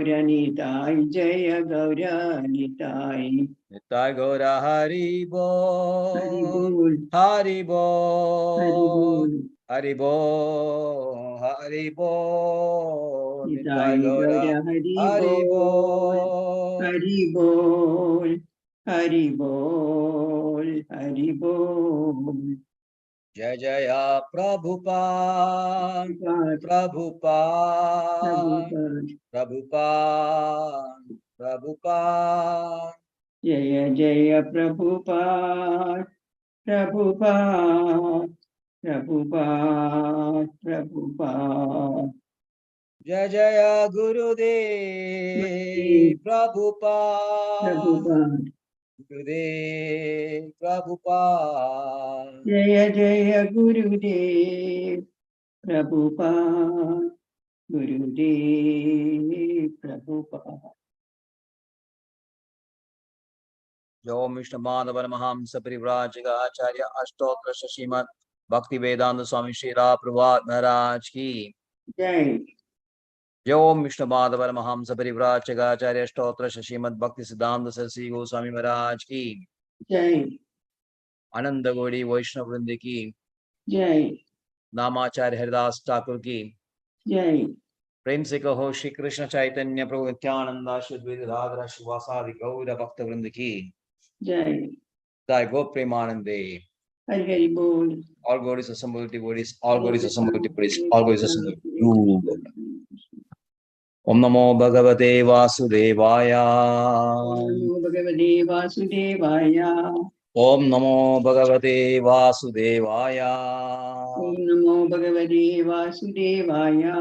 Gauranitai, Jaya Gauranitai. Nitai Gaura Hari Bol, Hari Hari Bol, Hari Bol, Hari Bol, Nitai Gaura Hari Bol, Hari Bol, Hari Bol, Hari Bol. Jaya Jaya Prabhupada, Prabhupada, Prabhupada, Prabhupada. Jaya Jaya Prabhupada, Prabhupada, Prabhupada, Prabhupada. Jaya Jaya Gurudev, Prabhupada, Prabhupada. Gurudev, Prabhupada. Jaya Jaya Gurudev, Prabhupada, Gurudev, Prabhupada. Om Vishnu Madhavan Mahamsa Parivrajaka Acharya Ashtotra Shashimad Bhakti Vedanta Swami Shira Prabhupada Maharaj Ki Jai. Om Vishnu Madhavan Mahamsa Parivrajaka Acharya Ashtotra Shashimad Bhakti Siddhanta Saraswati Goswami Maharaj Ki Jai. Ananda Gaudi Vaishnava Vrinda Ki Jai. Namacharya Haridas Thakur Ki Jai. प्रेम से कहो श्री कृष्ण चैतन्य प्रभु नित्यानंद श्री अद्वैत राधा शिवासादि गौर भक्त वृंद की Jai. Thy go premanande. Hari Hari Bol. All glories assembled devotees, all glories assembled devotees, all glories assembled. You. Om Namo Bhagavate Vasudevaya. Om Namo Bhagavate Vasudevaya. Om Namo Bhagavate Vasudevaya. Om Namo Bhagavate Vasudevaya.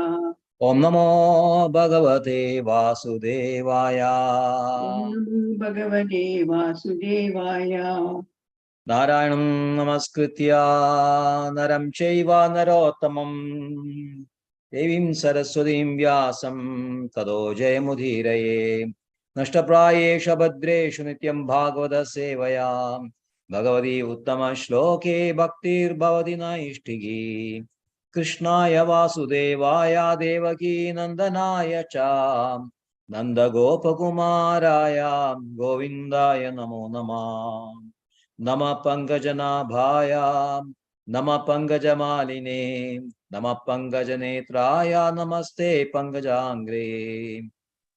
Om Namo Bhagavate Vasudevaya. Om Namo Bhagavate Vasudevaya. Narayanam Namaskritya Naram Chaiva Narottamam Devim Saraswatim Vyasam Tado Jayamudhiraye Nashtaprayesha Bhadreshu Nityam Bhagavata Sevaya Bhagavati Uttama Shloke Bhaktir Bhavati Naishtigi Krishnaya Vasudevaya Devaki Nandanaya Cha Nanda Gopakumaraya Govindaya Namo Namah Nama Pankajanaabhaya, Nama Pankajamaline, Nama Pankajanetraya, Namaste Pankajangre.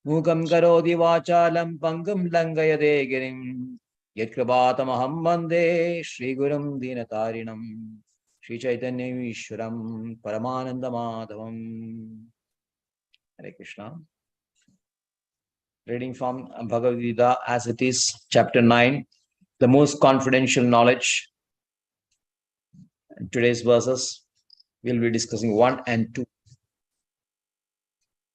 Mukam karodi vachalam pangam langayade girim. Yatkrabatamaham bande Shri Gurum Dinatarinam. Shri Chaitanya Ishwaram Paramananda Madhavam. Hare Krishna. Reading from Bhagavad Gita as it is, chapter 9. The most confidential knowledge. In today's verses, we'll be discussing 1 and 2.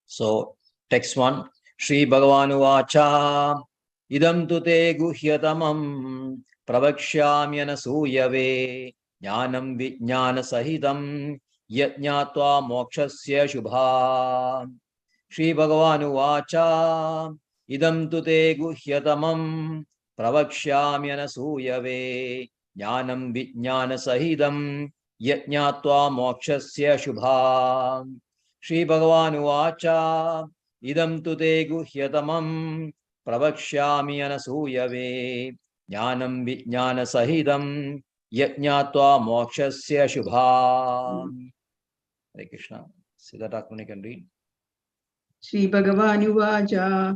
So, text 1. Shri Bhagavanu Vacha Idam Tute Guhyatamam Pravakshyami Anasuyave Jnanam Vijnana Sahitam Yajñatva Mokshasya Shubha. Shri Bhagavanu Vacha Idam Tute Guhyatamam Pravakshyami Anasuyave Jnanam Vijnana Sahidam Yajñatva Mokshasya Shubha. Shri Bhagavanu Vacha Idam Tute Guhyatamam Pravakshyami Anasuyave Jnanam Vijnana Sahidam Yajñatva Mokshasya Shubha. Hare Krishna. Siddhartha Akuni can read. Sri Bhagavanu Vacha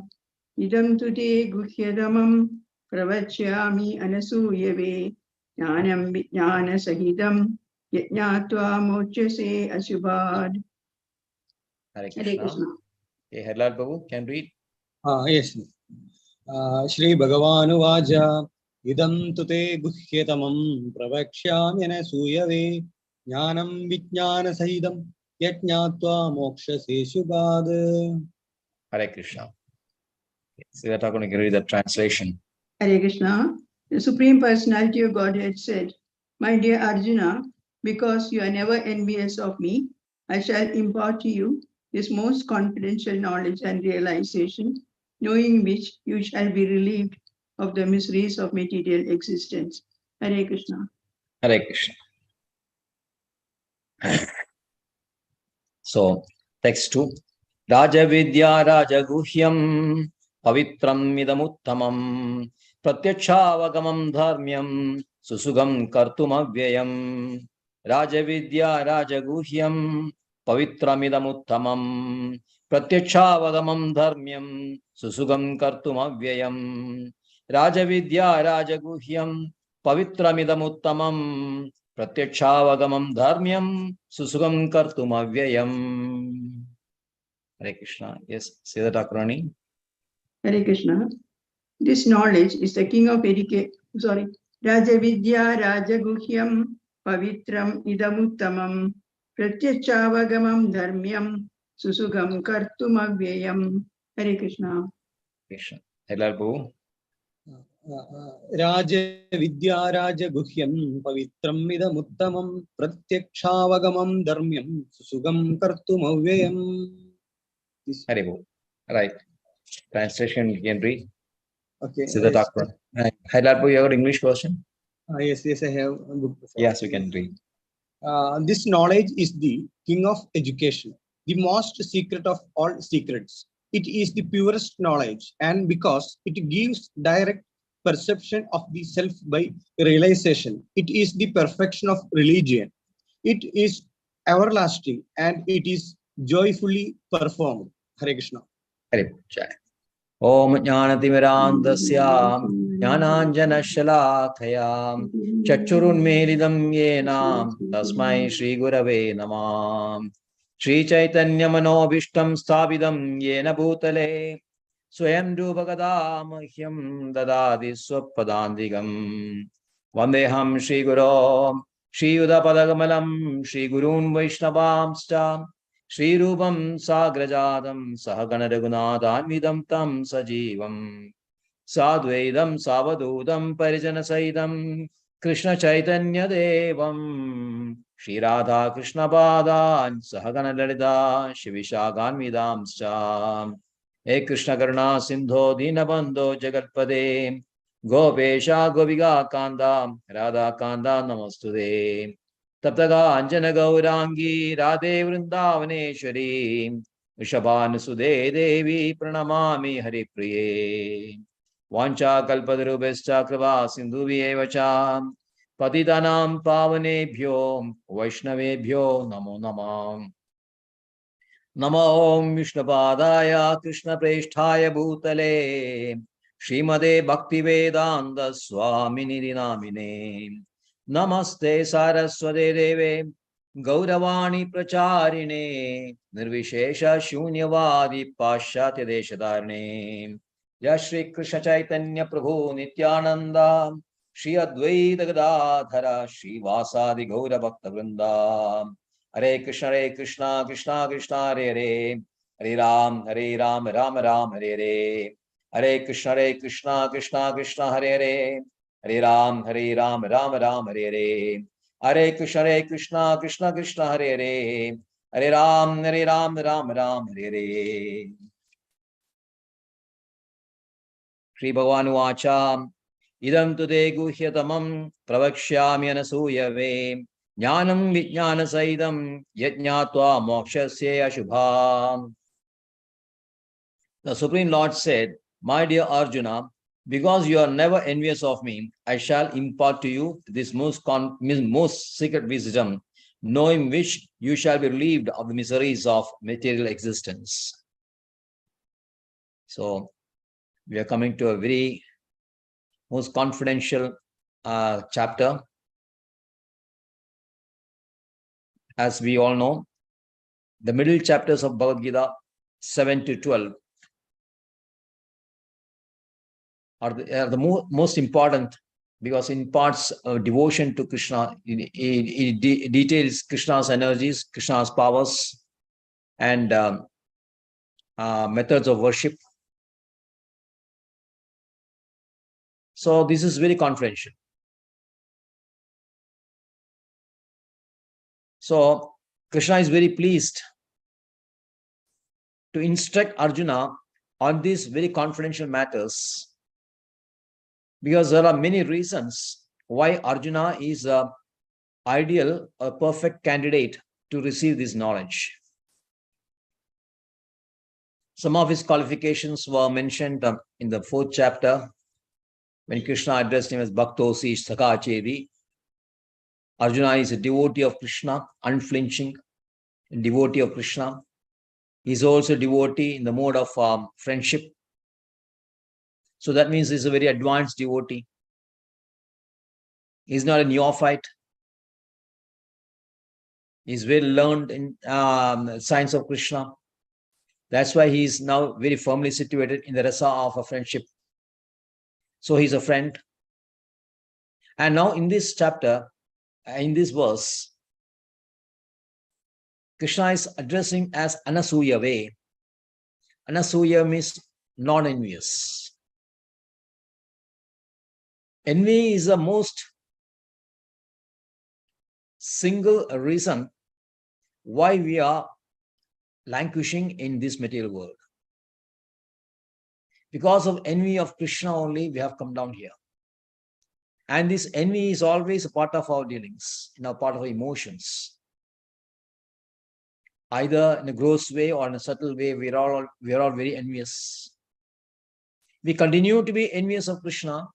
Idam Tute Guhyadamam Pravachyami Anasuyave Jnanam Vijnana Sahidam Yajñatva Mokshase Ashubhad. Hare Krishna. Okay, Harlal Babu can read. Yes. Shri Bhagavanu Vacha Idam Tute Guhyatamam Pravakshyami Anasuyave Jnanam Vijnana Sahidam Yajñatva Mokshase Shubhad. Hare Krishna. Siddhartha Akuni can read the translation. Hare Krishna. The Supreme Personality of Godhead said, My dear Arjuna, because you are never envious of me, I shall impart to you this most confidential knowledge and realization, knowing which you shall be relieved of the miseries of material existence. Hare Krishna. Hare Krishna. So, text 2. Rajavidya Rajaguhyam Pavitram Idamuttamam Pratyakshaavagamam Dharmyam Susugam Kartumavyayam. Rajavidya Rajaguhyam Pavitram Idamuttamam Pratyakshaavagamam Dharmyam Susugam Kartumavyayam. Rajavidya Rajaguhyam Pavitram Idamuttamam Pratyakshaavagamam Dharmyam Susugam Kartumavyayam. Hare Krishna. Yes, Siddha Thakurani. Hare Krishna. This knowledge is the king of education. Sorry. Rajavidya Rajaguhyam Pavitram Idamuttamam Pratyachavagamam Dharmyam Susugam Kartumavyayam. Hare Krishna. Krishna. Hello. राजविद्या राजगुह्यं पवित्रम् इदमुत्तमं प्रत्यक्षावगमं धर्म्यं सुसुगं कर्तुमव्ययम्. Haribo. Right. Translation you can read. Okay. Siddha Thakurani. Hello, you have an English version? Yes, I have a book. Yes, we can read. This knowledge is the king of education, the most secret of all secrets. It is the purest knowledge, and because it gives direct perception of the self by realization, it is the perfection of religion. It is everlasting, and it is joyfully performed. Hare Krishna. Haribo. Om Jnanatimirandasya Jnananjanashalakayam Chachurunmeridam Yenam Tasmai Shri Gurave Namam Shri Chaitanya Manobishtam Sthavidam Yena Bhutale Swayam Rupakadamahyam Dadadi Swapadandigam Vandeham Shri Guru Shri Udapadagamalam Shri Gurun Vaishnavamsta Shri Rupam Sagrajadam Sahagana Raghunathanvidam Tam Sajivam Sadvaidam Savadudam Parijana Saidam Krishna Chaitanya Devam Shri Radha Krishna Padan Sahagana Lalita Shivishaganvidam Cha He Krishna Karuna Sindho Dinabandho Jagatpade Gopesha Gopiga Kanda Radha Kanda Namastude Taptaga Anjana Gaurangi Radhe Vrindavaneshwari Vrishabhanasude Devi Pranamami Hari Priye Vancha Kalpadarubhescha Kripa Sindhuvi Evacha Patitanam Pavanebhyo Vaishnavebhyo Namo Namah Namo Om Vishnupadaya Krishna Presthaya Bhutale Srimade Bhaktivedanta Swamini Dinamine Namaste Saraswate Deve Gauravani Pracharine Nirvishesha Shunyavadi Pashatya Deshadarne Ya Shri Krishna Chaitanya Prabhu Nityananda Shri Advaita Gadadhara Shri Vasadi Gaura Bhakta Vrinda Hare Krishna, Krishna Krishna, Hare Hare, Hare Ram, Ram Ram, Hare Hare. Hare Krishna, Krishna Krishna, Hare Hare, Hare Ram, Ram Ram, Hare Hare. Hare Krishna, Krishna Krishna, Hare Hare, Hare Ram, Ram Ram, Hare Hare. Shri Bhagavan Vacha, Idam Tude Guhyatamam Pravakshyami Anasuyave. Jnanam Vijnana Saidam Yajnatva Mokshasya Ashubham. The Supreme Lord said, My dear Arjuna, because you are never envious of me, I shall impart to you this most secret wisdom, knowing which you shall be relieved of the miseries of material existence. So, we are coming to a very most confidential chapter. As we all know, the middle chapters of Bhagavad Gita, 7 to 12, are the most important because it imparts devotion to Krishna. It details Krishna's energies, Krishna's powers, and methods of worship. So this is very confidential. So Krishna is very pleased to instruct Arjuna on these very confidential matters, because there are many reasons why Arjuna is a ideal, a perfect candidate to receive this knowledge. Some of his qualifications were mentioned in the 4th chapter when Krishna addressed him as Bhaktosi Sakachedi. Arjuna is a devotee of Krishna, unflinching devotee of Krishna. He is also a devotee in the mode of friendship. So that means he's a very advanced devotee. He's not a neophyte. He's well learned in science of Krishna. That's why he is now very firmly situated in the rasa of a friendship. So he's a friend. And now in this chapter, in this verse, Krishna is addressing as Anasuya way. Anasuya means non-envious. Envy is the most single reason why we are languishing in this material world. Because of envy of Krishna only, we have come down here. And this envy is always a part of our dealings, part of our emotions. Either in a gross way or in a subtle way, we are all very envious. We continue to be envious of Krishna.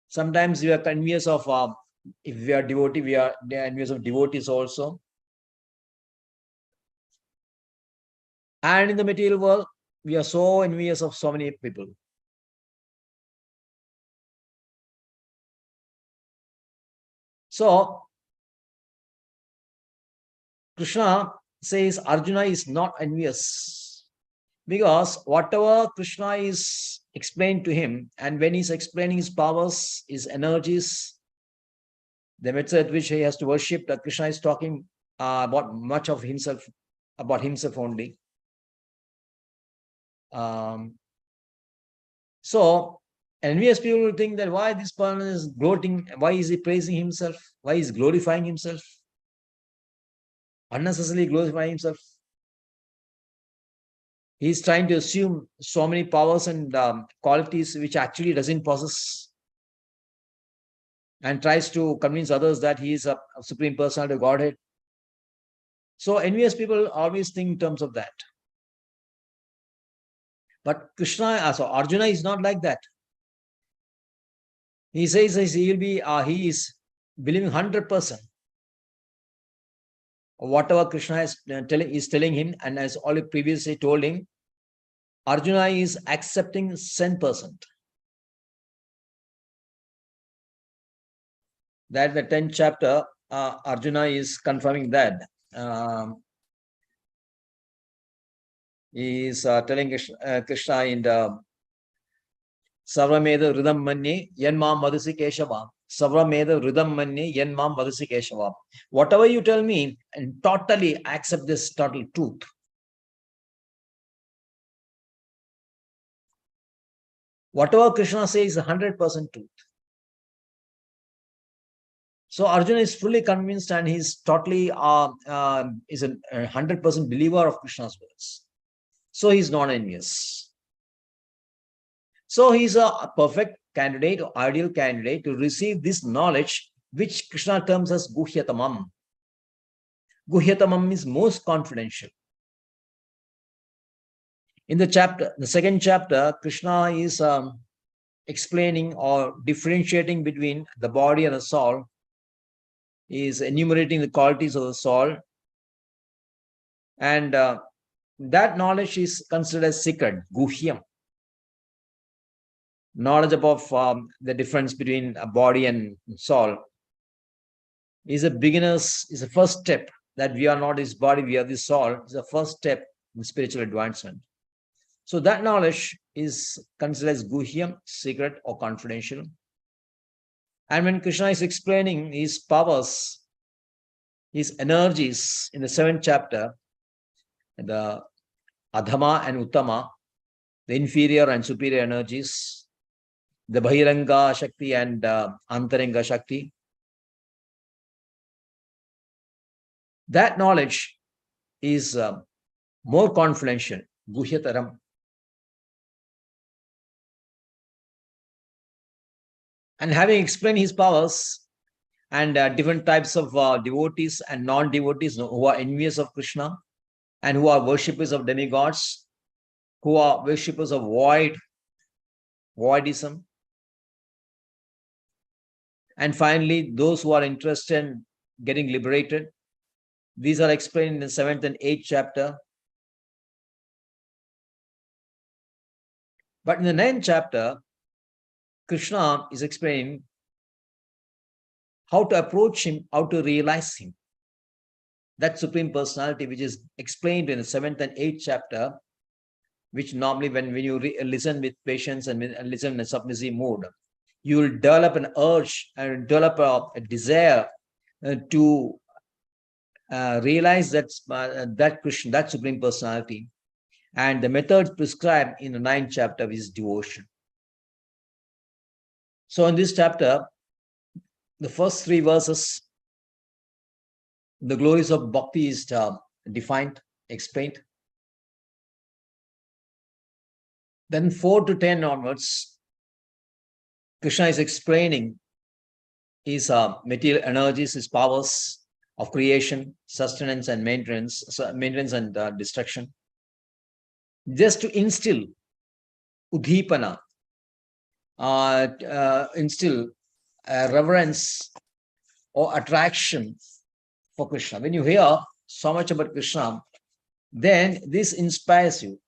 Sometimes we are envious of, if we are devotee, we are envious of devotees also. And in the material world, we are so envious of so many people. So, Krishna says Arjuna is not envious because whatever Krishna is explained to him, and when he's explaining his powers, his energies, the method at which he has to worship, that Krishna is talking about much of himself, about himself only. So envious people will think that why this person is gloating, why is he praising himself, why is he glorifying himself, unnecessarily glorifying himself. He's trying to assume so many powers and qualities which actually doesn't possess, and tries to convince others that he is a supreme personality of Godhead. So envious people always think in terms of that. But Krishna, so Arjuna is not like that. He says he is believing 100%. Whatever Krishna is telling him, and as already previously told him, Arjuna is accepting 10%. That the 10th chapter, Arjuna is confirming that. He is telling Krishna in the Savrameda Ridam Manye Yanmam Vadasi Keshava. Savrameda Ridam Manye Yanmam Vadasi Keshava. Whatever you tell me, and totally accept this total truth. Whatever Krishna says is 100% truth. So Arjuna is fully convinced, and he's totally is a 100% believer of Krishna's words. So he's not envious. So he's a perfect candidate, or ideal candidate to receive this knowledge, which Krishna terms as Guhyatamam. Guhyatamam is most confidential. In the 2nd chapter, Krishna is explaining or differentiating between the body and the soul. He is enumerating the qualities of the soul. And that knowledge is considered as secret, Guhyam. Knowledge about the difference between a body and soul is a first step, that we are not this body, we are this soul, is the first step in spiritual advancement. So that knowledge is considered as Guhyam, secret or confidential. And when Krishna is explaining his powers, his energies in the 7th chapter, the Adhama and Uttama, the inferior and superior energies, the Bahiranga Shakti and Antaranga Shakti, that knowledge is more confidential, Guhyataram. And having explained his powers and different types of devotees and non-devotees who are envious of Krishna and who are worshippers of demigods, who are worshippers of voidism. And finally, those who are interested in getting liberated. These are explained in the 7th and 8th chapter. But in the 9th chapter, Krishna is explaining how to approach him, how to realize him. That Supreme Personality, which is explained in the 7th and 8th chapter, which normally when you listen with patience and listen in a submissive mood, you will develop an urge and develop a desire to realize that Krishna, that Supreme Personality. And the method prescribed in the 9th chapter is devotion. So in this chapter, the first 3 verses, the glories of bhakti is defined, explained. Then 4 to 10 onwards, Krishna is explaining his material energies, his powers of creation, sustenance, and maintenance and destruction, just to instill udhipana, instill reverence or attraction for Krishna. When you hear so much about Krishna, then this inspires you.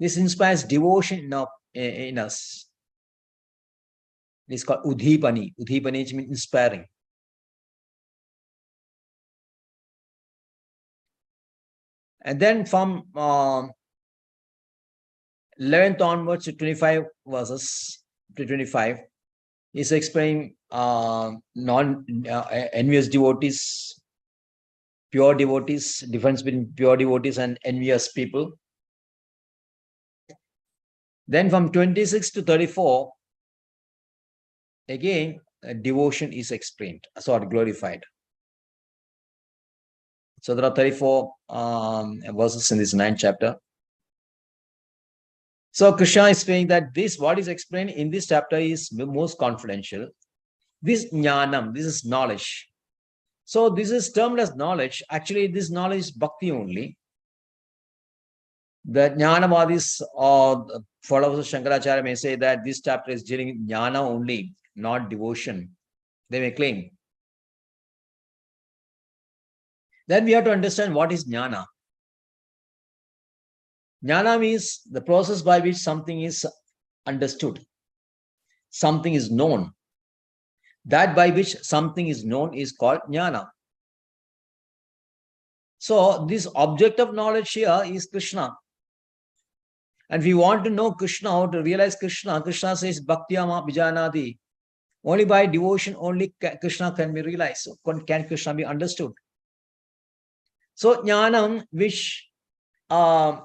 This inspires devotion in us. It's called udhipani. Udhipani means inspiring. And then from 11th onwards to 25 verses to 25, is explaining envious devotees, pure devotees, difference between pure devotees and envious people. Then from 26 to 34, again, devotion is explained, glorified. So there are 34 verses in this 9th chapter. So Krishna is saying that this, what is explained in this chapter, is most confidential. This jnanam, this is knowledge. So this is termed as knowledge. Actually, this knowledge is bhakti only. The jnanavadis or followers of Shankaracharya may say that this chapter is dealing with jnana only, not devotion. They may claim. Then we have to understand what is jnana. Jnana means the process by which something is understood, something is known. That by which something is known is called jnana. So this object of knowledge here is Krishna. And if we want to know Krishna, how to realize Krishna, Krishna says, Bhaktiyama Vijanadi. Only by devotion, only Krishna can be realized. Can Krishna be understood? So jnanam, which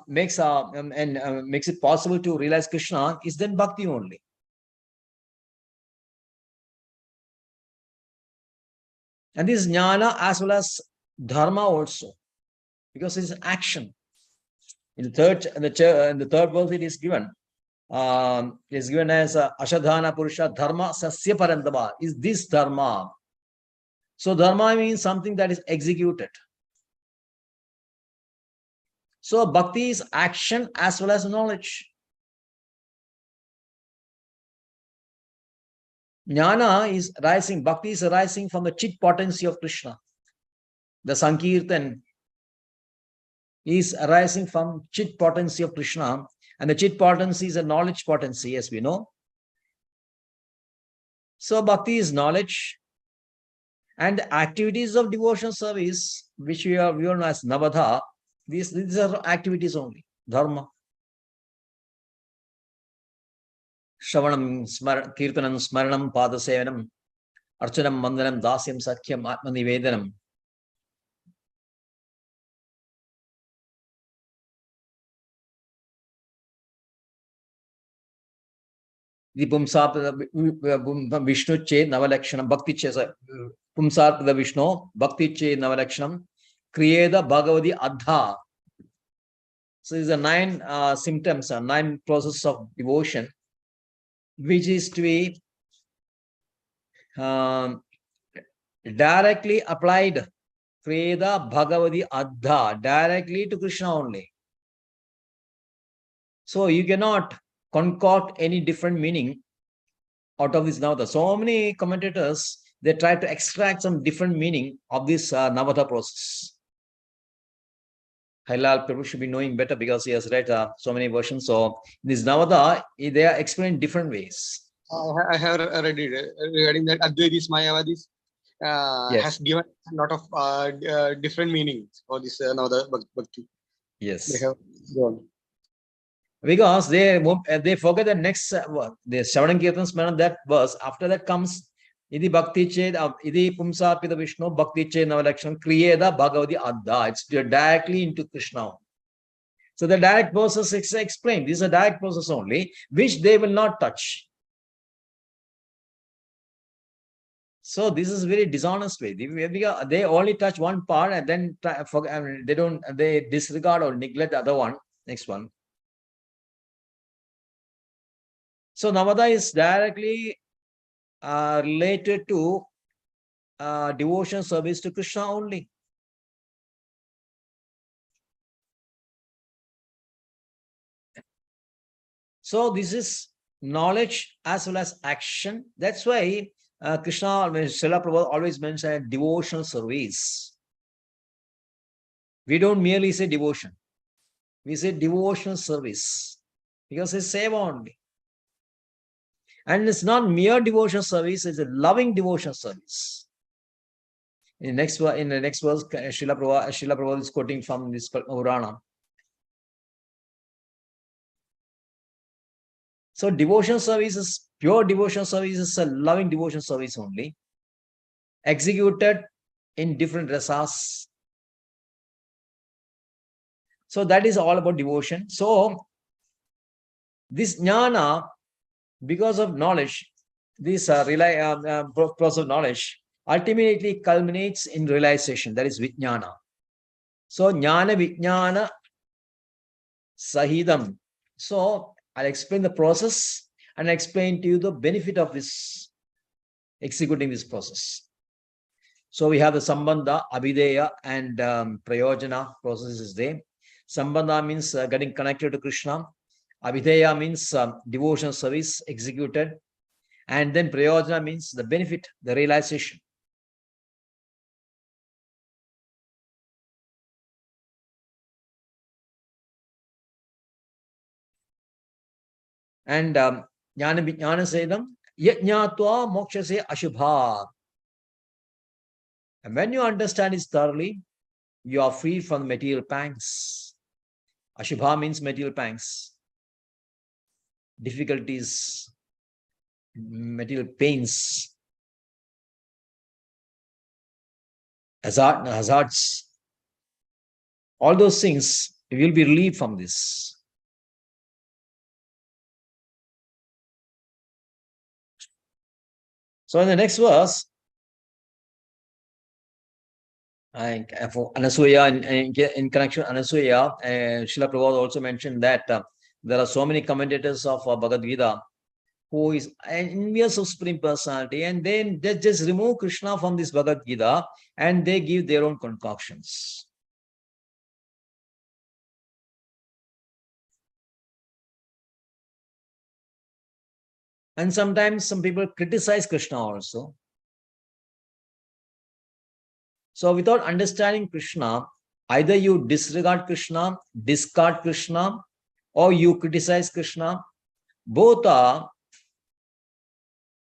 makes it possible to realize Krishna, is then bhakti only. And this jnana as well as dharma also, because it's action. In the third verse, it is given. Is given as Ashadhana Purusha Dharma Sasya Parantama. Is this dharma? So dharma means something that is executed. So bhakti is action as well as knowledge. Jnana is rising, bhakti is arising from the chit potency of Krishna. The Sankirtan is arising from chit potency of Krishna, and the chit potency is a knowledge potency, as we know. So bhakti is knowledge, and the activities of devotional service, which we all know as Navadha, these are activities only, dharma. Shravanam, Kirtanam, Smaranam, Padasevanam, Archanam, Mandanam, Dasyam, Sakyam, Atmanivedanam. The Pumsarpada Vishnu Che Navalakshanam, Bhakti Che, Pumsarpada Vishnu, Bhakti Che Navalakshanam, Kriyeda Bhagavadi Adha. So these are 9 symptoms, 9 processes of devotion, which is to be directly applied Kriyeda Bhagavati Adha directly to Krishna only. So you cannot concoct any different meaning out of this Navata. So many commentators, they try to extract some different meaning of this Navata process. Hailal Prabhu should be knowing better because he has read so many versions. So in this Navata, they are explained different ways. I have read it regarding that Advaitis Mayavadis Yes. has given a lot of different meanings for this Navada Bhakti. Yes. They have gone. Because they forget the next the Shravanam Kirtan Smaran, that verse. After that comes Idi Bhakti Ched, Idi Pumsa Pita Vishnu Bhakti Ched Navalakshana Kriyeda Bhagavati Adha. It's directly into Krishna. So the direct process is explained. This is a direct process only, which they will not touch. So this is very dishonest way. They only touch one part and then they disregard or neglect the other one. Next one. So Navada is directly related to devotion service to Krishna only. So this is knowledge as well as action. That's why Krishna, Srila Prabhupada always mentioned devotional service. We don't merely say devotion. We say devotional service because it's seva only. And it's not mere devotional service, it's a loving devotional service. In the next verse, Srila Prabhupada is quoting from this Purana. So devotion service is pure devotion service, is a loving devotion service only, executed in different rasas. So that is all about devotion. So this jnana, because of knowledge, this process of knowledge ultimately culminates in realization. That is vijnana. So jnana vijnana sahidam. So I'll explain the process and explain to you the benefit of this executing this process. So we have the sambandha, abhideya, and prayojana process is there. Sambandha means getting connected to Krishna. Abhideya means devotional service executed. And then prayojana means the benefit, the realization. And jnana vijnana sedam yajnatva mokshase ashubha. And when you understand this thoroughly, you are free from material pangs. Ashubha means material pangs, difficulties, material pains, hazards. All those things, you will be relieved from this. So in the next verse, for Anasuya, in connection with Anasuya, Srila Prabhupada also mentioned that there are so many commentators of Bhagavad Gita who is envious of Supreme Personality, and then they just remove Krishna from this Bhagavad Gita and they give their own concoctions. And sometimes some people criticize Krishna also. So without understanding Krishna, either you disregard Krishna, discard Krishna, or you criticize Krishna. Both are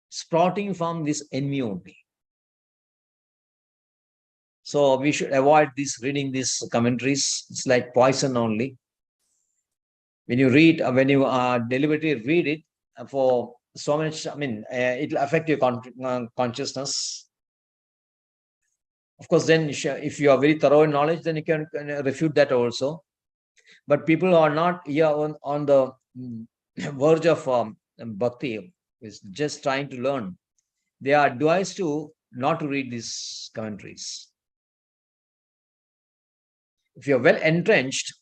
sprouting from this envy only. So we should avoid this reading these commentaries. It's like poison only. When you read, when you deliberately read it for so much, it will affect your consciousness. Of course, then if you are very thorough in knowledge, then you can refute that also. But people who are not here on the verge of bhakti, is just trying to learn, they are advised to not to read these commentaries. If you are well entrenched,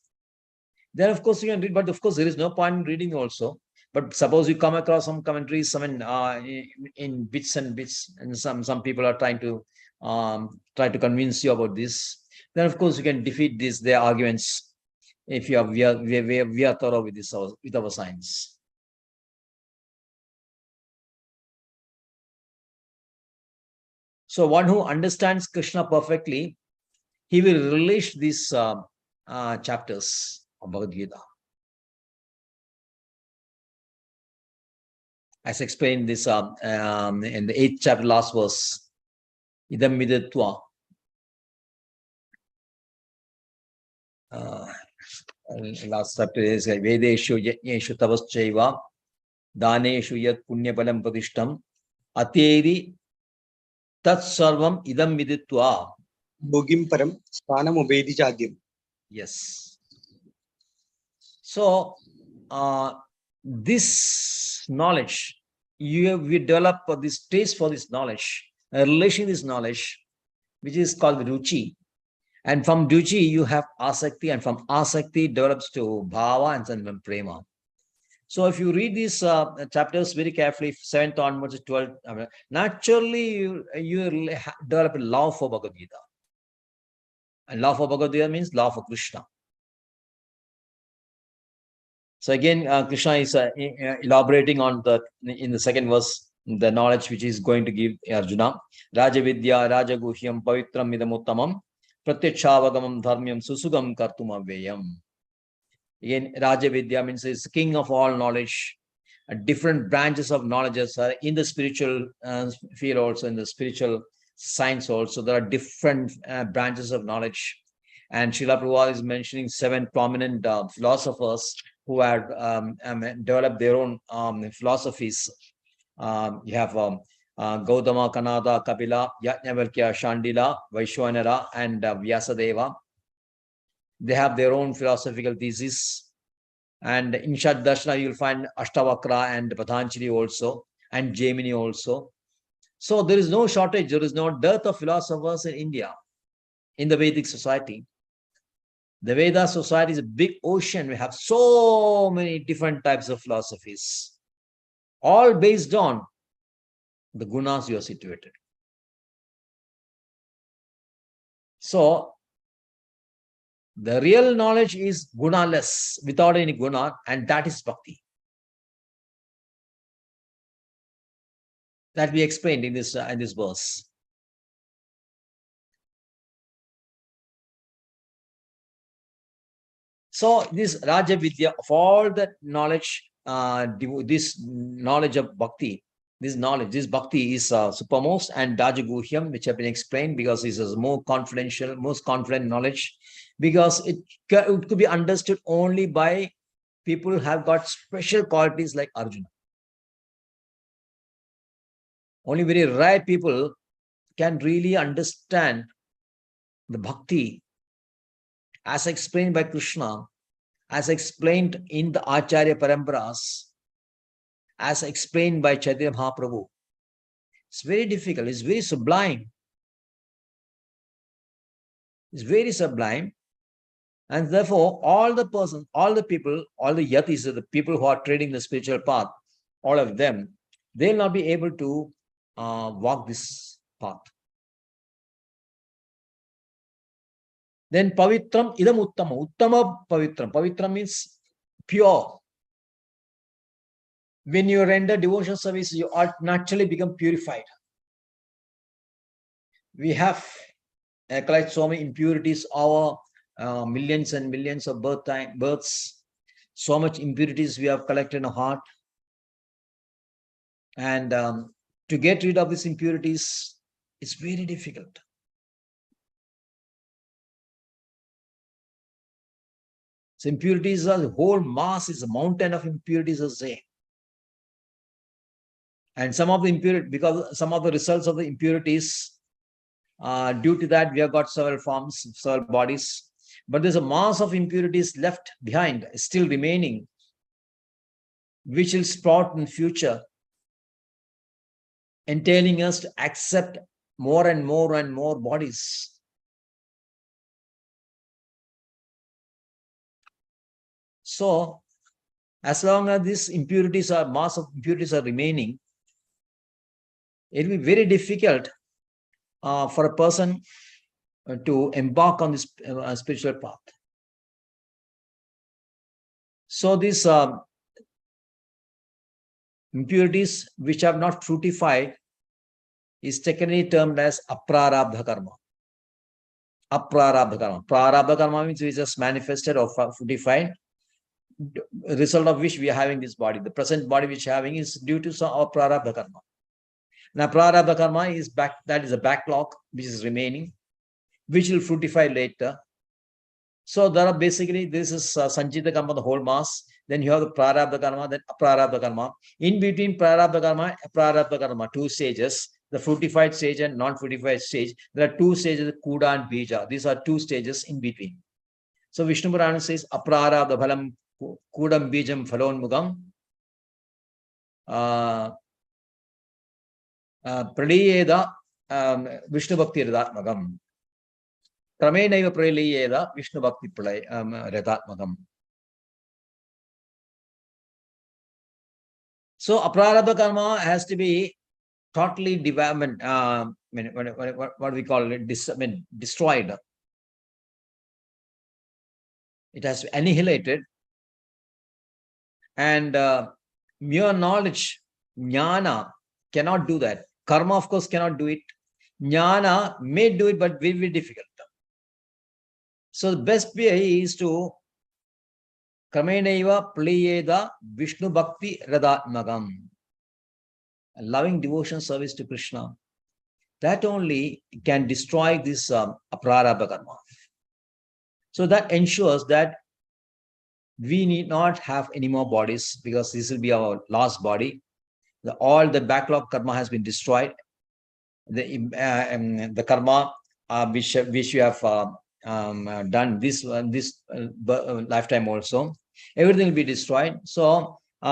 then of course you can read, but of course there is no point in reading also. But suppose you come across some commentaries, in bits and bits, and some people are trying to try to convince you about this, then of course you can defeat their arguments if we are thorough with this with our science. So one who understands Krishna perfectly, he will relish these chapters of Bhagavad Gita. As explained this in the 8th chapter, last verse, idam viditva. Last chapter is Vedeshu Yajneshu Tavaschaiva Daneshu Yat Punyapalam Pradishtam Ateri Tat Sarvam Idam Viditva. Bogim Param Spanam Ubedi Chagyam. Yes. So this knowledge, we develop this taste for this knowledge, a relation to this knowledge, which is called ruchi. And from ruchi, you have asakti, and from asakti develops to bhava and then prema. So if you read these chapters very carefully, 7th onwards to 12th, naturally you develop a love for Bhagavad Gita. And love for Bhagavad Gita means love for Krishna. So again, Krishna is elaborating on in the second verse, the knowledge which is going to give Arjuna. Raja Vidya, Raja Guhyam, Pavitram Idamuttamam, Pratyachavagamam Dharmyam Susugam Kartum Aveyam. Again, Raja Vidya means it's king of all knowledge. Different branches of knowledge are in the spiritual field also, in the spiritual science also. There are different branches of knowledge. And Srila Prabhupada is mentioning 7 prominent philosophers who had developed their own philosophies. You have Gautama, Kanada, Kapila, Yajnavalkya, Shandila, Vaishwanara, and Vyasadeva. They have their own philosophical thesis. And in Shad Darshana, you'll find Ashtavakra and Patanjali also, and Jaimini also. So there is no shortage, there is no dearth of philosophers in India, in the Vedic society. The Veda society is a big ocean. We have so many different types of philosophies, all based on the gunas you are situated. So the real knowledge is gunaless, without any guna, and that is bhakti. That we explained in this verse. So this Raja Vidya, of all that knowledge, this knowledge of bhakti, this bhakti is supermost, and Raja Guhyam, which have been explained, because this is more confidential, most confident knowledge, because it could be understood only by people who have got special qualities like Arjuna. Only very rare people can really understand the bhakti as explained by Krishna, as explained in the Acharya Paramparas, as explained by Chaitanya Mahaprabhu. It's very difficult. It's very sublime. It's very sublime. And therefore, all the persons, all the people, all the yatis, the people who are treading the spiritual path, all of them, they'll not be able to walk this path. Then pavitram idam uttama. Uttama pavitram. Pavitram means pure. When you render devotional service, you naturally become purified. We have collected so many impurities, our millions and millions of births. So much impurities we have collected in our heart. And to get rid of these impurities, it's very difficult. So impurities are the whole mass, is a mountain of impurities, as they say. And some of the impurities, because some of the results of the impurities, due to that, we have got several forms, several bodies. But there's a mass of impurities left behind, still remaining, which will sprout in future, entailing us to accept more and more and more bodies. So, as long as these impurities are, mass of impurities are remaining, it will be very difficult for a person to embark on this spiritual path. So these impurities which have not fructified is technically termed as aprarabdha karma. Aprarabdha karma. Prarabdha karma means we just manifested or fructified, result of which we are having this body. The present body which we are having is due to some prarabdha karma. Now prarabdha karma is that is a backlog which is remaining, which will fructify later. So there are basically, this is Sanchita karma, the whole mass. Then you have the prarabdha karma, then aprarabdha karma. In between prarabdha karma, aprarabdha karma, two stages, the fructified stage and non-fructified stage. There are two stages, Kuda and Bija. These are two stages in between. So Vishnu Purana says, aprarabdha phalam kudam bijam phalonmugam pradiyeda Vishnu bhakti radatmagam. Kramenaiva praliyeda Vishnu bhakti radatmagam. So aprarabdha karma has to be totally development. What we call it? Destroyed. It has to be annihilated. And mere knowledge, jnana, cannot do that. Karma, of course, cannot do it. Jnana may do it, but will be difficult. So the best way is to Kramenaiva Pliyeda Vishnu Bhakti Radatmagam. Loving devotion service to Krishna. That only can destroy this aprarabdha karma. So that ensures that we need not have any more bodies, because this will be our last body. All the backlog karma has been destroyed. The karma which we have done this lifetime also, everything will be destroyed. So we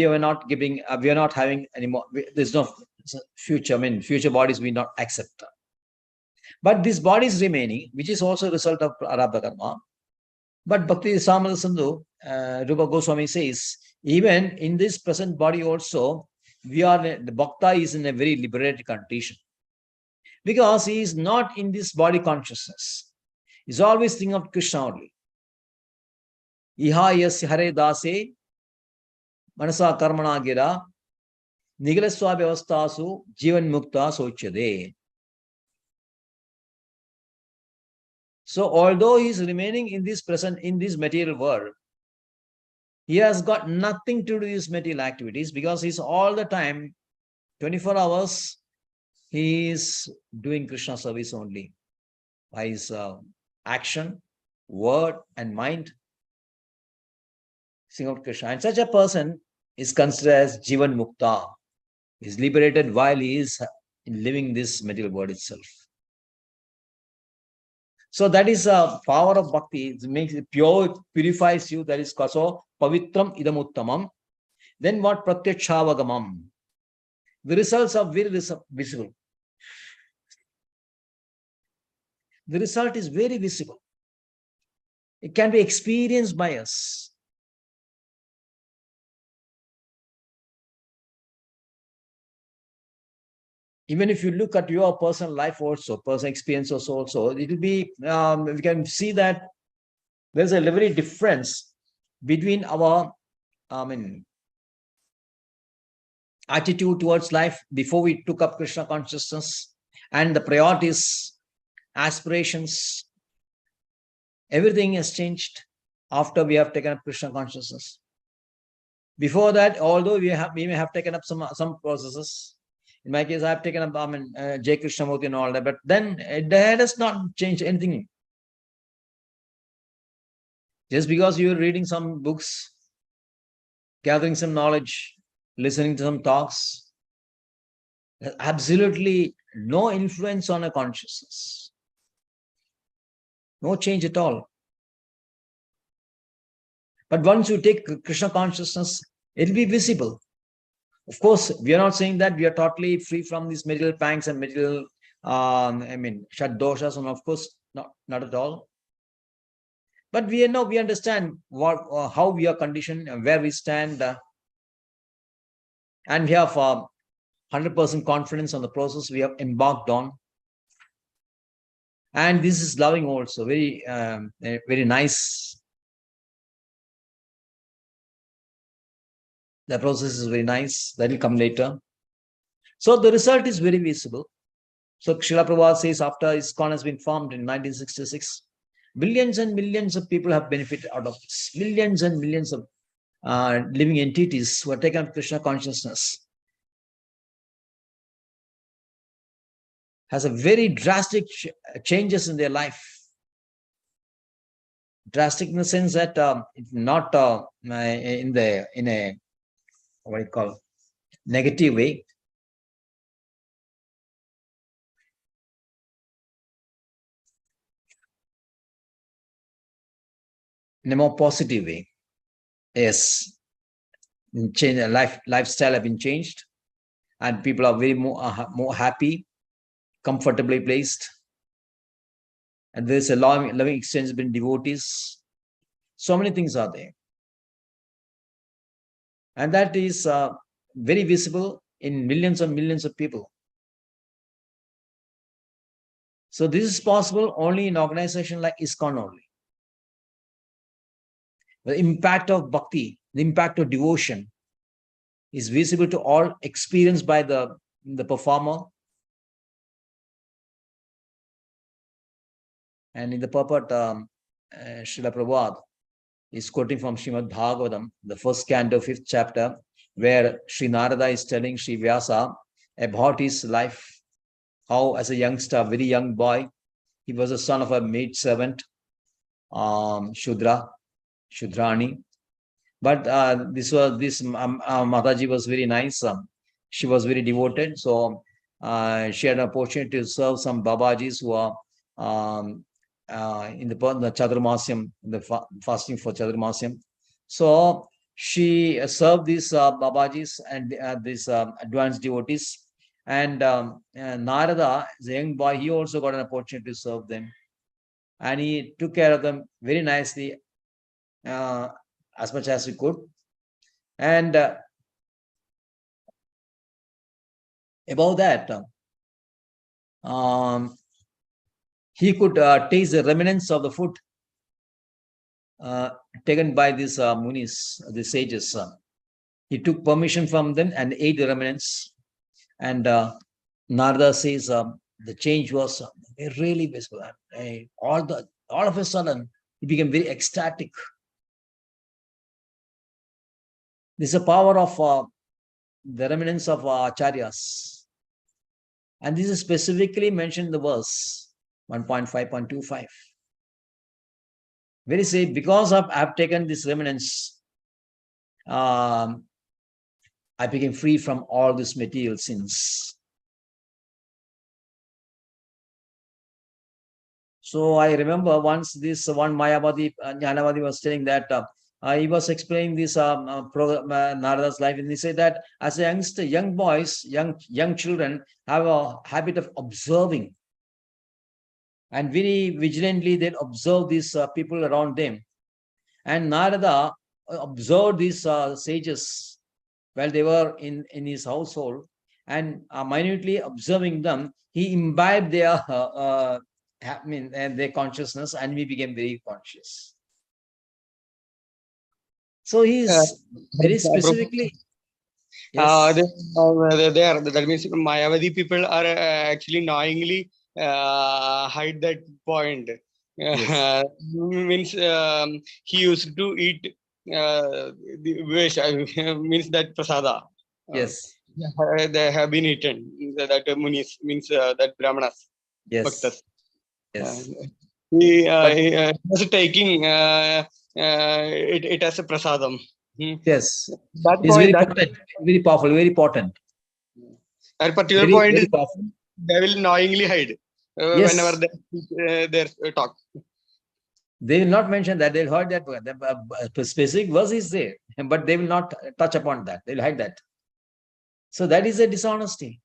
are not giving, we are not having any more. There's no future. Future bodies we not accept. But this body is remaining, which is also a result of prarabdha karma. But Bhakti Samala Sandhu, Rupa Goswami says, even in this present body also, the Bhakta is in a very liberated condition. Because he is not in this body consciousness. He's always thinking of Krishna only. Iha yasya hare dase manasa karmana gira nigalaswa vyavastasu jivan mukta sochade. So although he is remaining in this material world, he has got nothing to do with his material activities, because he's all the time, 24 hours, he is doing Krishna service only by his action, word, and mind. Sing of Krishna. And such a person is considered as Jivan Mukta. He is liberated while he is living this material world itself. So that is a power of bhakti. It makes it pure, it purifies you. That is kaso pavitram idam uttamam. Then what? Pratyakshavagamam. The results are very visible. The result is very visible. It can be experienced by us. Even if you look at your personal life also, personal experiences also, it will be, we can see that there's a very difference between our attitude towards life before we took up Krishna consciousness, and the priorities, aspirations, everything has changed after we have taken up Krishna consciousness. Before that, although we may have taken up some processes. In my case, I have taken up J. Krishnamurti and all that, but then that has not changed anything. Just because you are reading some books, gathering some knowledge, listening to some talks, absolutely no influence on a consciousness. No change at all. But once you take Krishna consciousness, it will be visible. Of course, we are not saying that we are totally free from these material pangs and material, shad doshas, and of course, not at all. But we understand how we are conditioned, where we stand, and we have 100% confidence on the process we have embarked on. And this is loving also, very nice. The process is very nice. That will come later. So the result is very visible. So Srila Prabhupada says after ISKCON has been formed in 1966, billions and millions of people have benefited out of this. Millions and millions of living entities who have taken up Krishna consciousness. Has a very drastic changes in their life. Drastic in the sense that not in a what do you call negative way. In a more positive way. Yes, change lifestyle have been changed, and people are very more happy, comfortably placed, and there's a loving exchange between devotees. So many things are there, and that is very visible in millions and millions of people. So this is possible only in organization like ISKCON only. The impact of bhakti, the impact of devotion is visible to all, experienced by the performer. And in the purport, Srila Prabhupada is quoting from Srimad Bhagavatam, the first canto, 5th chapter, where Sri Narada is telling Sri Vyasa about his life, how as a youngster, very young boy, he was the son of a maid servant, Shudrani. But Mataji was very nice. She was very devoted. So she had an opportunity to serve some Babajis who are in the Chaturmasyam, the fasting for Chaturmasyam. So she served these Babajis and these advanced devotees. And Narada, as a young boy, he also got an opportunity to serve them. And he took care of them very nicely, as much as he could. And above that, he could taste the remnants of the food taken by these munis, the sages. He took permission from them and ate the remnants. And Narada says the change was really visible. All of a sudden, he became very ecstatic. This is the power of the remnants of acharyas. And this is specifically mentioned in the verse 1.5.25. Very say, because I have taken this remnants, I became free from all these material sins. So I remember once this one Mayavadi, Jnanavadi was saying that he was explaining this Narada's life, and he said that as a youngster, young boys, young children have a habit of observing, and very vigilantly they'll observe these people around them. And Narada observed these sages while they were in his household, and minutely observing them, he imbibed their their consciousness, and we became very conscious. So he's very specifically. Yes. That means Mayavadi people are actually knowingly hide that point. Yes. Means he used to eat the wish, means that prasada. Yes. They have been eaten. That munis means that brahmanas. Yes. Bhaktas. Yes. He was taking it as a prasadam. Yes. That It's point, very potent, very powerful, very potent. That particular Very, point very is powerful. they will knowingly hide whenever they talk. They will not mention that. They'll hide that. The specific verse is there, but they will not touch upon that. They'll hide that. So that is a dishonesty.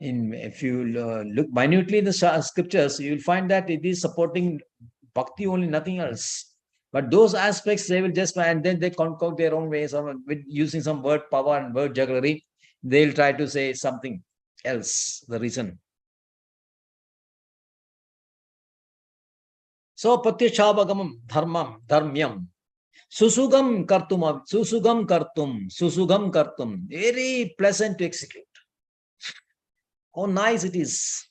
If you look minutely in the scriptures, you will find that it is supporting bhakti only, nothing else. But those aspects, they will just, and then they concoct their own ways, or with using some word power and word jugglery, they'll try to say something else, the reason. So pratyachabhagamam dharmyam. Susugam kartum. Very pleasant to execute. How nice it is.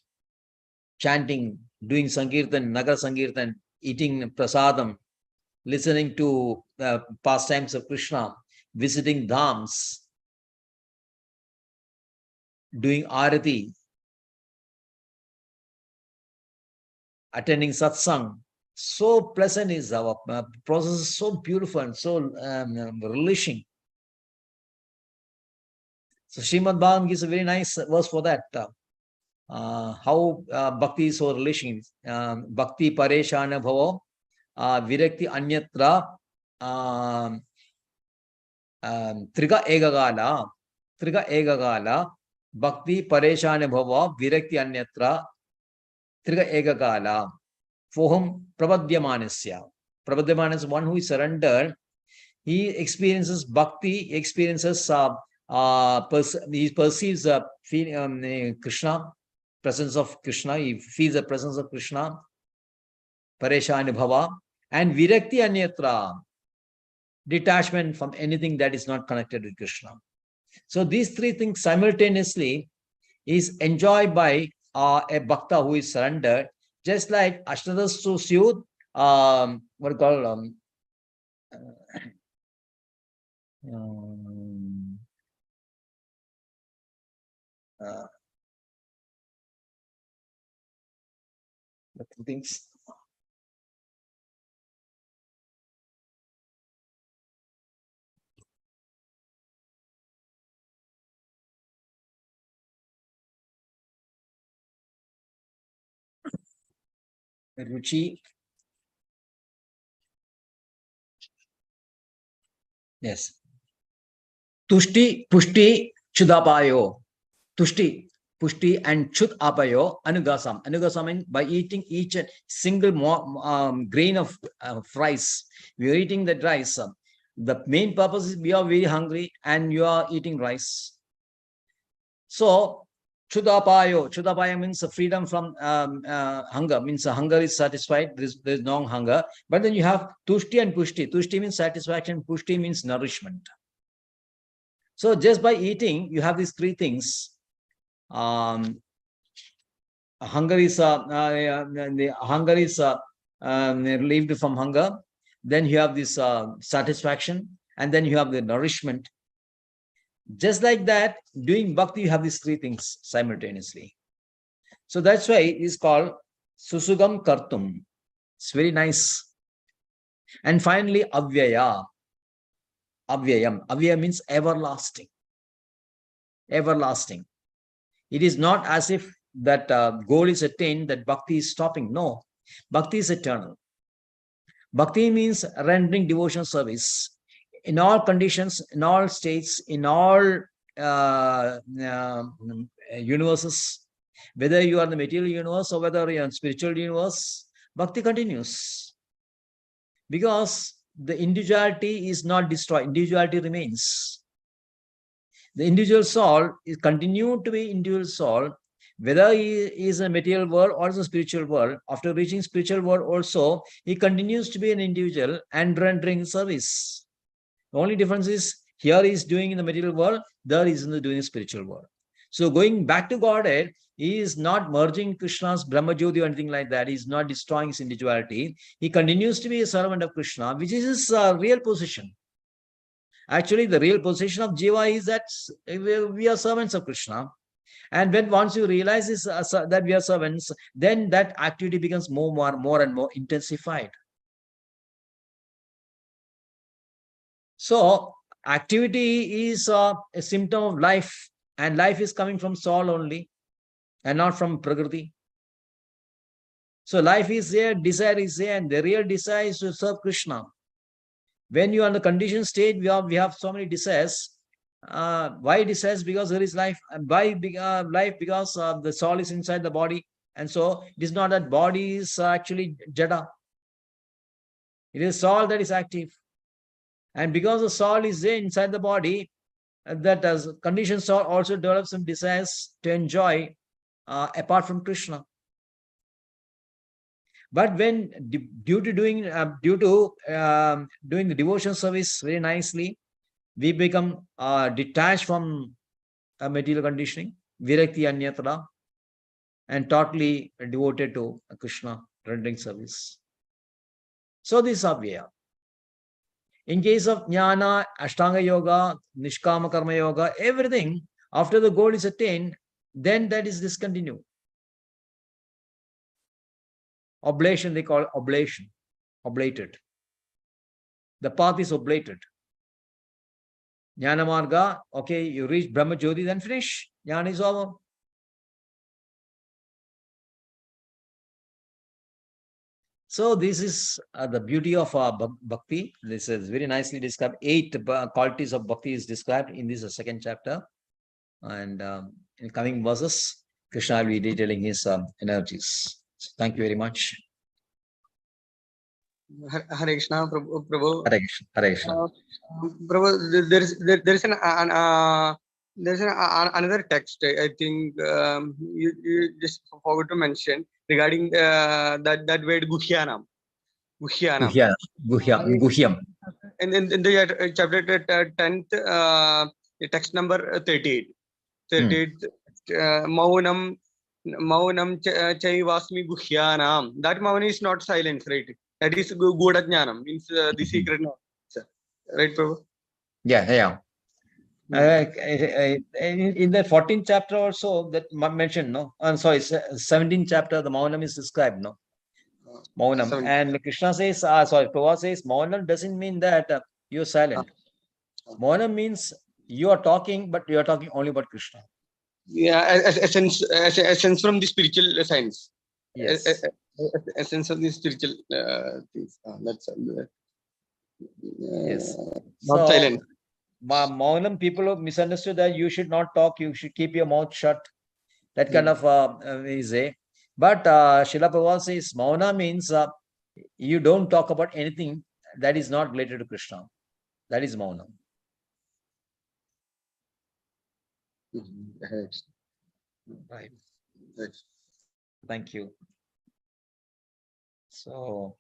Chanting, doing Sankirtan, Nagar Sankirtan, eating prasadam, listening to pastimes of Krishna, visiting dhams, doing arati, attending satsang. So pleasant is our process, is so beautiful and so relishing. So Srimad Bhagavatam gives a very nice verse for that. How bhakti is so relishing. Bhakti pareshana bhavo virakti anyatra triga egagala bhakti pareshana bhava virakti anyatra triga egagala foham prabhadyamanasya. Prabhadyaman is one who is surrendered. He experiences bhakti, he experiences he perceives Krishna, presence of Krishna, he feels the presence of Krishna, pareshana bhava, and virakti anyatra, detachment from anything that is not connected with Krishna. So these three things simultaneously is enjoyed by a bhakta who is surrendered, just like Ashtadas Susyud, what do you call things. Ruchi. Yes. Tushti, Pushti, Chudapayo. Tushti, Pushti, and Chut Apayo, Anugasam. Anugasam means by eating each single grain of rice. We are eating that rice. The main purpose is we are very hungry and you are eating rice. So, Chudapaya means freedom from hunger, means hunger is satisfied, there is no hunger. But then you have Tushti and Pushti. Tushti means satisfaction, Pushti means nourishment. So just by eating, you have these three things. Hunger is relieved from hunger. Then you have this satisfaction, and then you have the nourishment. Just like that, doing bhakti, you have these three things simultaneously. So that's why it is called Susugam Kartum. It's very nice. And finally, Avyaya. Avyayam. Avyaya means everlasting. Everlasting. It is not as if that goal is attained, that bhakti is stopping. No, bhakti is eternal. Bhakti means rendering devotional service in all conditions, in all states, in all universes. Whether you are in the material universe or whether you are in the spiritual universe, bhakti continues. Because the individuality is not destroyed, individuality remains. The individual soul is continued to be individual soul, whether he is a material world or is a spiritual world. After reaching spiritual world also, he continues to be an individual and rendering service. The only difference is here he is doing in the material world, there he is doing the spiritual world. So going back to Godhead, he is not merging Krishna's Brahmajyoti or anything like that. He is not destroying his individuality. He continues to be a servant of Krishna, which is his real position. Actually, the real position of Jiva is that we are servants of Krishna. And when once you realize this, that we are servants, then that activity becomes more and more intensified. So activity is a symptom of life, and life is coming from soul only and not from Prakriti. So life is there, desire is there, and the real desire is to serve Krishna. When you are in the conditioned state, we have so many desires. Why desires? Because there is life. Why life? Because the soul is inside the body. And so it is not that body is actually jada. It is soul that is active. And because the soul is there inside the body, that as conditioned soul also develops some desires to enjoy apart from Krishna. But when due to doing the devotion service very nicely, we become detached from material conditioning, virakti anyatra, and totally devoted to Krishna, rendering service. So this is Abhyaya. In case of Jnana, Ashtanga Yoga, Nishkama Karma Yoga, everything, after the goal is attained, then that is discontinued. Oblation, they call it oblation, oblated. The path is oblated. Jnana Marga, okay, you reach Brahma Jyoti, then finish. Jnana is over. So this is the beauty of bhakti. This is very nicely described. 8 qualities of bhakti is described in this second chapter. And in coming verses, Krishna will be detailing his energies. So thank you very much. Hare Krishna, Prabhu. Hare Krishna. Hare Krishna. Prabhu, there is another text. I think you just forgot to mention regarding that word Guhyanam. Guhyanam. Guhyam. And in the chapter 10th, text number 38. 38. Maunam chaivasmi Guhyanam. That mauna is not silence, right? That is Godajnanam, means the secret knowledge. Right, Prabhu? Yeah. In the 14th chapter also that mentioned, no? I'm sorry, 17th chapter, the Maunam is described, no? Maunam. And Krishna says, Prabhupada says, Maunam doesn't mean that you're silent. Maunam means you are talking, but you are talking only about Krishna. Yeah, essence from the spiritual science. Yes. Essence of the spiritual things. That's yes. Not silent. Maunam, people have misunderstood that you should not talk, you should keep your mouth shut. That kind of is a. But Srila Prabhupada says Mauna means you don't talk about anything that is not related to Krishna. That is Mauna. Right. Thank you. So,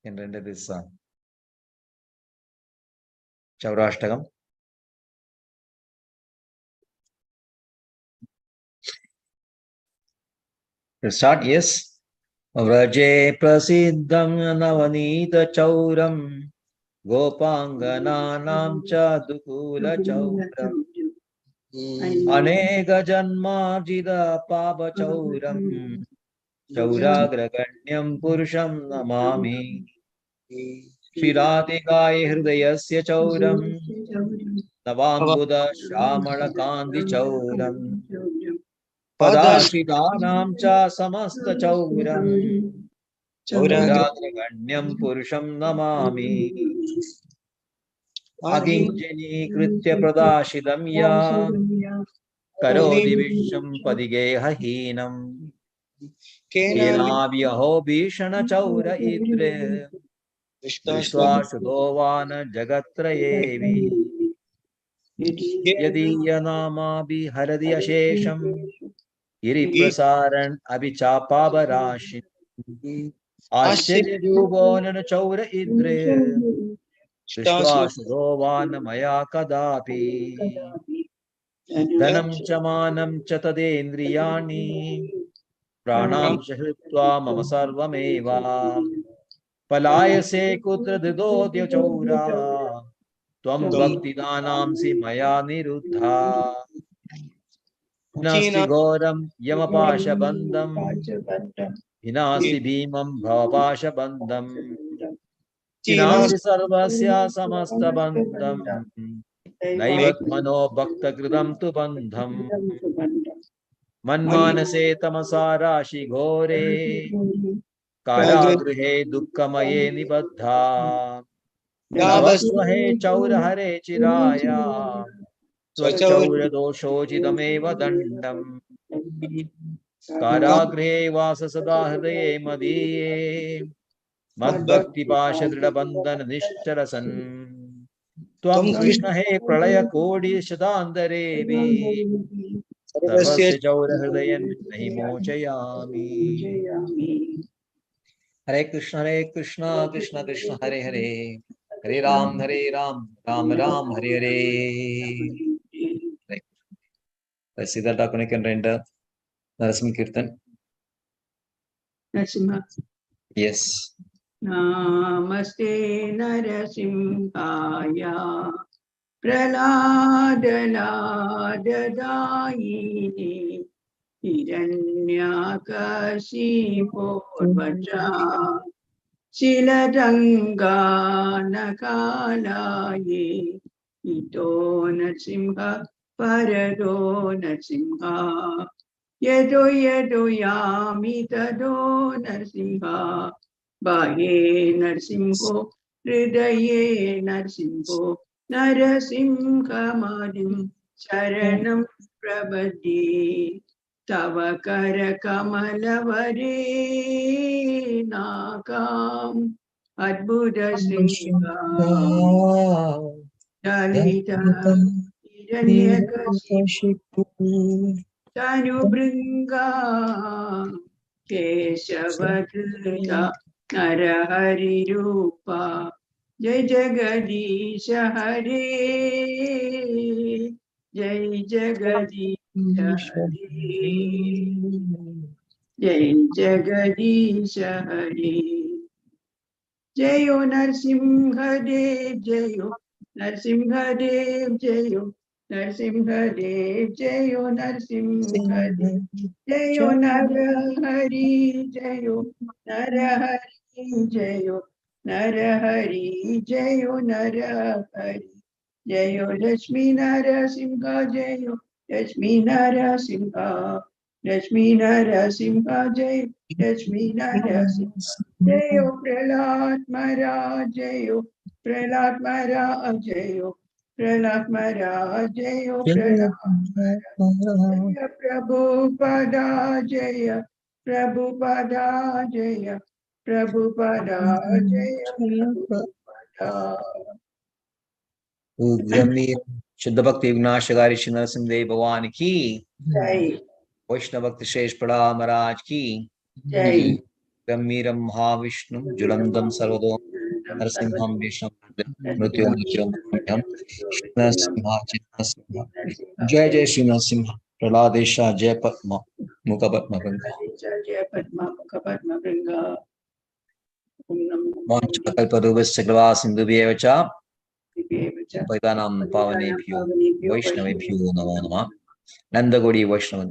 you can render this Chaurashtakam. Let's start, yes. Vraje prasiddham navanita chauram gopangananam cha dukula chauram aneka janmarjida pava chauram chauragraganyam purusham namami Shiratikai hridayasya chauram Navambuda Shramala chauram Padashritanam cha samasta chauram Chauragraganyam purusham namami Aginjani kritya pradashidam ya Karodi visham padigeha hinam Kenavyaho bhishana chaura idre Vishwasudovana jagatrayevi Yadiyyanamabi haradi ashesham Giri prasaran abhichapabarashi Ashcharyarubonana chaura idre Vishwasudovana maya kadapi Dhanam chamanam chatadendriyani Pranam shahritva mama sarvameva Palayase kutra didodya chaura Tvam bhakti danamsi maya niruddha Nasti gauram yamapasha bandham Vinasti bhimam bhavapasha bandham Vinasti sarvasya samasta bandham Naivat mano bhakta kridam tu bandham Manmanase tamasarashi ghore Karagrihe dukkamaye nibaddha Navasvahe chaurahare chiraya Swachauradoshochidameva dandam Karagrihe vasa sada hridaye madiye Madbhakti pasha dridabandhana nishcharasan Tvam Krishna he pralaya kodi shadandarevi Sarvasya chaurahridayan nahi mochayami Hare Krishna, Krishna Krishna, Hare Hare, Hare Ram, Ram Ram, Hare Hare. Siddhartha Kuni can render Narasimha Kirtan. Narasimha. Yes. Namaste Narasimhaya Praladadayini Hiranyakashiporvacha Shiladanga Ito Narasimha Parado Narasimha Yedo yami tado Narasimha Bahe Narasimho Hridaye Narasimho Narasimha Madhim Sharanam Prabhati Tava Kara Kamalavare Nakam Adbhuta Sringa Dalita Hiranyakashipu Tanubringa Keshavadruta Narahari Rupa Jai Jagadisha Hare Jai Jagadisha Hare Jai Jagadisha Hare Jayo Narasimha Dev Jayo Narasimha Dev Jayo Narasimha Dev Jayo Narasimha Dev Jayo Narahari Jayo Narahari Jayo Narahari Jayo Narahari Jayo Lakshmi Narasimha Jayo Lakshmi Narasimha Lakshmi Narasimha Jayo Lakshmi Narasimha Jayo Prahlad Maharaj Jayo Prahlad Maharaj Jayo Prahlad Maharaj Jayo Prahlad Jaya Prabhupada Jaya Prabhupada Jaya Prabhupada Jaya Prabhupada Ugramir Shuddha Bhakti Vinashagari Shri Narasimha Bhagwan ki Jai Vaishnava Bhakti Shesh Pada Maharaj ki Jai Gamiram Mahavishnu Julandam Sarvadom Narasimham Vishnu Mrityom Nityam Shri Narasimha Narasimha Jai Jai Shri Narasimha Praladesha Jai Padma Mukha Padma Ganga Jaya Padma Mukha Padma Ganga Mancha Kalpadubhasya Krava Sindhubhyev cha Paitanam Pavanebhyo Vaishnavebhyo Namo Namah Nandagodi Vaishnava